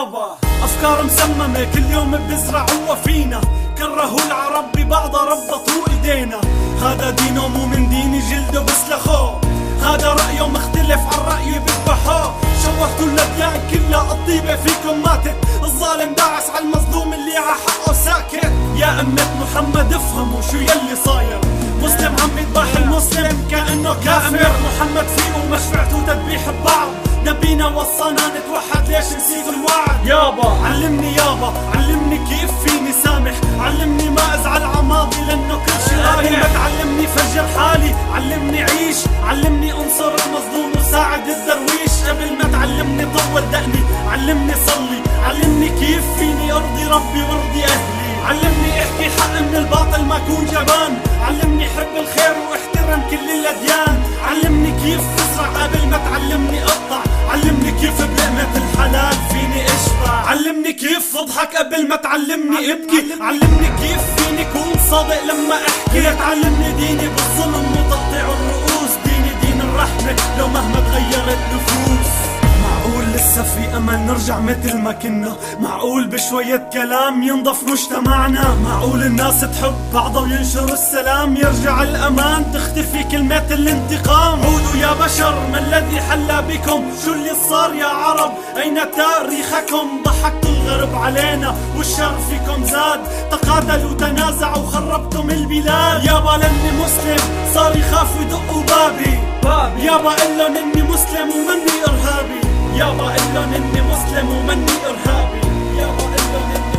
يابا أفكار مسممة كل يوم بيزرعوها فينا، كرهوا العرب ببعض ربطوا ايدينا. هذا دينه مو من ديني جلده بسلخوه، هذا رأيه مختلف عن رأيي بذبحوه. شوهتوا الأديان كلها الطيبة فيكم ماتت، الظالم داعس على المظلوم اللي ع حقه ساكت. يا أمة محمد افهموا شو يلي صاير، مسلم عم يذبح المسلم كأنه كافر. محمد فيه ومشفعته تذبيح ببعض، نبينا وصانا نتوحد ليش نسيتوا الوعد. يابا علمني يابا علمني كيف فيني سامح، علمني ما ازعل عماضي لانه كل شي رايح. تعلمني فجر حالي، علمني عيش، علمني انصر المظلوم وساعد الدرويش. قبل ما تعلمني طول دقني، علمني صلي، علمني كيف فيني ارضي ربي وارضي اهلي. علمني احكي الحق من الباطل ما اكون جبان، علمني حب الخير واحترم كل الاديان. علمني كيف ازرع قبل ما تعلمني اقطع، علمني كيف بلقمة الحلال فيني اشبع. علمني كيف اضحك قبل ما تعلمني ابكي، علمني كيف فيني كون صادق لما احكي. تعلمني ديني بالظلم وتقطيع الرؤوس، ديني دين الرحمة لو مهما تغيرت نفوس. معقول لسه في امل نرجع مثل ما كنا، معقول بشوية كلام ينضف مجتمعنا، معقول الناس تحب بعضها وينشروا السلام، يرجع الامان تختفي كلمة الانتقام. عودوا يا بشر ما الذي حل بكم، شو اللي صار يا عرب اين تاريخكم. ضحكتوا الغرب علينا والشر فيكم زاد، تقاتلوا تنازعوا وخربتم البلاد. يابا لاني مسلم صار يخافوا يدقوا بابي، يابا قلن اني مسلم ومني ارهابي، يابا قلن اني مسلم ومني ارهابي، يابا قلن اني